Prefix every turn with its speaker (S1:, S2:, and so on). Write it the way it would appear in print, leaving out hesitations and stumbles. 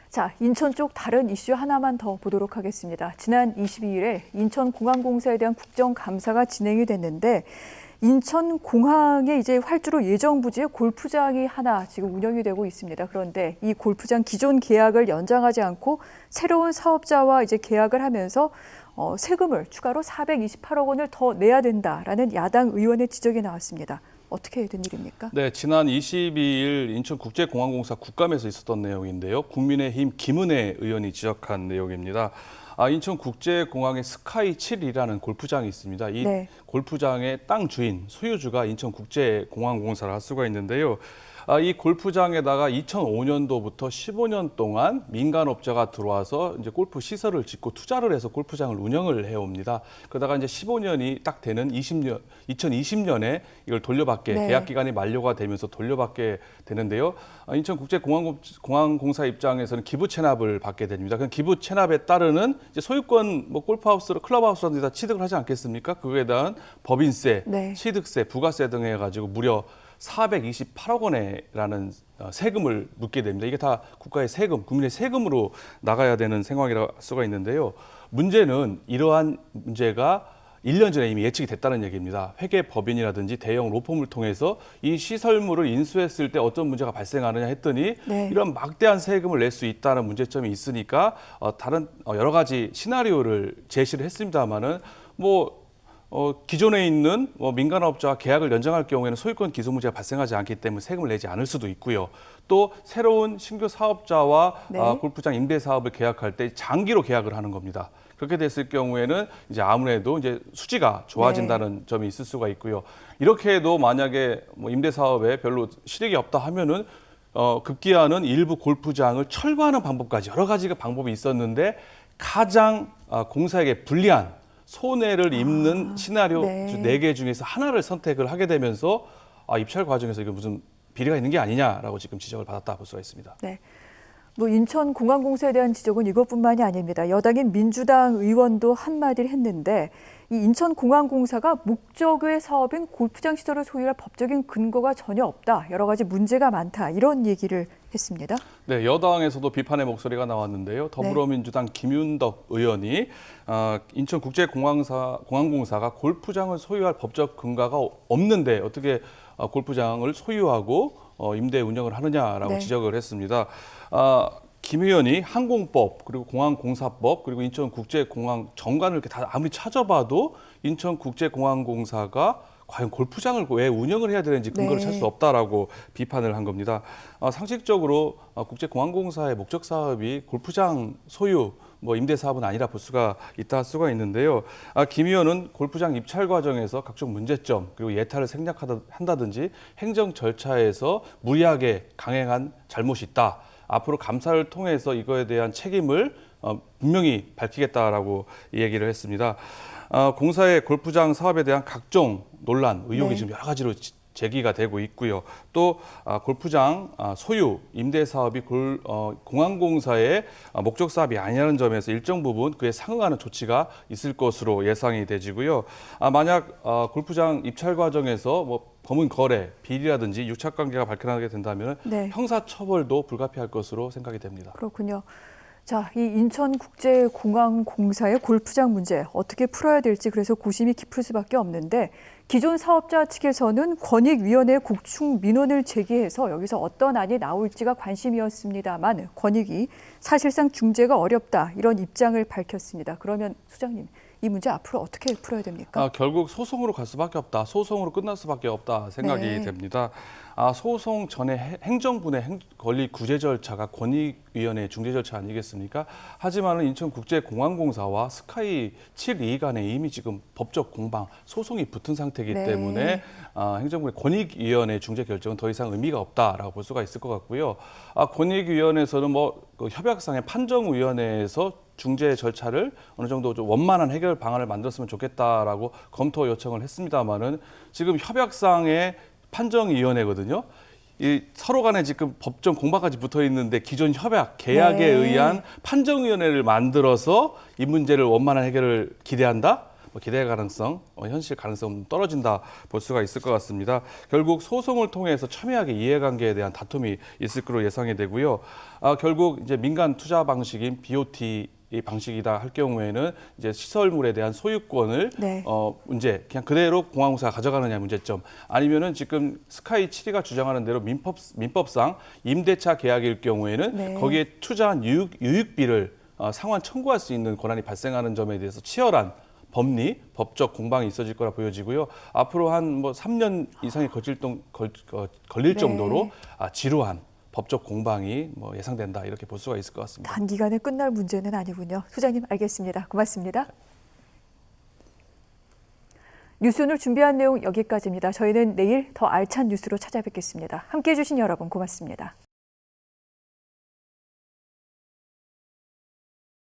S1: 자, 인천 쪽 다른 이슈 하나만 더 보도록 하겠습니다. 지난 22일에 인천공항공사에 대한 국정감사가 진행이 됐는데 인천공항에 이제 활주로 예정 부지에 골프장이 하나 지금 운영이 되고 있습니다. 그런데 이 골프장 기존 계약을 연장하지 않고 새로운 사업자와 이제 계약을 하면서 세금을 추가로 428억 원을 더 내야 된다라는 야당 의원의 지적이 나왔습니다. 어떻게 된 일입니까?
S2: 네, 지난 22일 인천국제공항공사 국감에서 있었던 내용인데요. 국민의힘 김은혜 의원이 지적한 내용입니다. 인천국제공항에 스카이 7이라는 골프장이 있습니다. 이
S1: 네.
S2: 골프장의 땅 주인, 소유주가 인천국제공항공사를 할 수가 있는데요. 이 골프장에다가 2005년도부터 15년 동안 민간업자가 들어와서 이제 골프 시설을 짓고 투자를 해서 골프장을 운영을 해옵니다. 그러다가 이제 15년이 딱 되는 2020년에 이걸 돌려받게
S1: 네.
S2: 계약 기간이 만료가 되면서 돌려받게 되는데요. 인천국제공항공사 입장에서는 기부 체납을 받게 됩니다. 그 기부 체납에 따르는 이제 소유권 뭐 골프하우스로 클럽하우스라든지 다 취득을 하지 않겠습니까? 그거에 대한 법인세,
S1: 네.
S2: 취득세, 부가세 등 해가지고 무려 428억 원이라는 세금을 묻게 됩니다. 이게 다 국가의 세금, 국민의 세금으로 나가야 되는 상황이라 할 수가 있는데요. 문제는 이러한 문제가 1년 전에 이미 예측이 됐다는 얘기입니다. 회계법인이라든지 대형 로펌을 통해서 이 시설물을 인수했을 때 어떤 문제가 발생하느냐 했더니
S1: 네.
S2: 이런 막대한 세금을 낼 수 있다는 문제점이 있으니까 다른 여러 가지 시나리오를 제시를 했습니다마는 기존에 있는 민간업자와 계약을 연장할 경우에는 소유권 기소 문제가 발생하지 않기 때문에 세금을 내지 않을 수도 있고요. 또 새로운 신규 사업자와
S1: 네.
S2: 골프장 임대 사업을 계약할 때 장기로 계약을 하는 겁니다. 그렇게 됐을 경우에는 이제 아무래도 이제 수지가 좋아진다는 점이 있을 수가 있고요. 이렇게 해도 만약에 임대 사업에 별로 실익이 없다 하면은 급기야는 일부 골프장을 철거하는 방법까지 여러 가지가 방법이 있었는데 가장 공사에게 불리한 손해를 입는 시나리오
S1: 네.
S2: 4개 중에서 하나를 선택을 하게 되면서 입찰 과정에서 이거 무슨 비리가 있는 게 아니냐라고 지금 지적을 받았다 볼 수가 있습니다.
S1: 네. 인천공항공사에 대한 지적은 이것뿐만이 아닙니다. 여당인 민주당 의원도 한마디를 했는데 이 인천공항공사가 목적의 사업인 골프장 시설을 소유할 법적인 근거가 전혀 없다. 여러 가지 문제가 많다. 이런 얘기를 했습니다.
S2: 네, 여당에서도 비판의 목소리가 나왔는데요. 더불어민주당 김윤덕 의원이 인천국제공항공사가 골프장을 소유할 법적 근거가 없는데 어떻게 골프장을 소유하고 임대 운영을 하느냐라고
S1: 네.
S2: 지적을 했습니다. 김 의원이 항공법 그리고 공항공사법 그리고 인천국제공항 정관을 이렇게 다 아무리 찾아봐도 인천국제공항공사가 과연 골프장을 왜 운영을 해야 되는지 근거를 찾을 수 없다라고 비판을 한 겁니다. 상식적으로 국제공항공사의 목적 사업이 골프장 소유, 임대 사업은 아니라 볼 수가 있다 할 수가 있는데요. 김 의원은 골프장 입찰 과정에서 각종 문제점 그리고 예타를 생략한다든지 행정 절차에서 무리하게 강행한 잘못이 있다. 앞으로 감사를 통해서 이거에 대한 책임을 분명히 밝히겠다라고 얘기를 했습니다. 공사의 골프장 사업에 대한 각종 논란, 의혹이 지금 여러 가지로 제기가 되고 있고요. 또 골프장 소유, 임대 사업이 공항공사의 목적 사업이 아니라는 점에서 일정 부분 그에 상응하는 조치가 있을 것으로 예상이 되지고요. 만약 골프장 입찰 과정에서 범은 거래, 비리라든지 유착관계가 밝혀나게 된다면 형사처벌도 불가피할 것으로 생각이 됩니다.
S1: 그렇군요. 자, 이 인천국제공항공사의 골프장 문제 어떻게 풀어야 될지 그래서 고심이 깊을 수밖에 없는데 기존 사업자 측에서는 권익위원회 곡충 민원을 제기해서 여기서 어떤 안이 나올지가 관심이었습니다만 권익위 사실상 중재가 어렵다 이런 입장을 밝혔습니다. 그러면 소장님, 이 문제 앞으로 어떻게 풀어야 됩니까?
S2: 결국 소송으로 갈 수밖에 없다. 소송으로 끝날 수밖에 없다 생각이 됩니다. 소송 전에 행정부의 권리 구제 절차가 권익위원회 중재 절차 아니겠습니까? 하지만 인천국제공항공사와 스카이 7이 간에 이미 지금 법적 공방, 소송이 붙은 상태이기 때문에 행정부의 권익위원회 중재 결정은 더 이상 의미가 없다라고 볼 수가 있을 것 같고요. 권익위원회에서는 협약상의 판정위원회에서 중재 절차를 어느 정도 좀 원만한 해결 방안을 만들었으면 좋겠다라고 검토 요청을 했습니다만은 지금 협약상의 판정위원회거든요. 이 서로 간에 지금 법정 공방까지 붙어 있는데 기존 협약, 계약에 의한 판정위원회를 만들어서 이 문제를 원만한 해결을 기대한다? 기대 가능성, 현실 가능성 떨어진다 볼 수가 있을 것 같습니다. 결국 소송을 통해서 첨예하게 이해관계에 대한 다툼이 있을 거로 예상이 되고요. 결국 이제 민간 투자 방식인 BOT 이 방식이다 할 경우에는 이제 시설물에 대한 소유권을
S1: 네.
S2: 문제 그냥 그대로 공항공사가 가져가느냐 문제점, 아니면은 지금 스카이 7위가 주장하는 대로 민법상 임대차 계약일 경우에는
S1: 네.
S2: 거기에 투자한 유익비를 상환 청구할 수 있는 권한이 발생하는 점에 대해서 치열한 법리, 법적 공방이 있어질 거라 보여지고요. 앞으로 한 3년 이상이 걸릴
S1: 네.
S2: 정도로 지루한 법적 공방이 예상된다, 이렇게 볼 수가 있을 것 같습니다.
S1: 단기간에 끝날 문제는 아니군요. 소장님, 알겠습니다. 고맙습니다. 뉴스 오늘 준비한 내용 여기까지입니다. 저희는 내일 더 알찬 뉴스로 찾아뵙겠습니다. 함께해 주신 여러분 고맙습니다.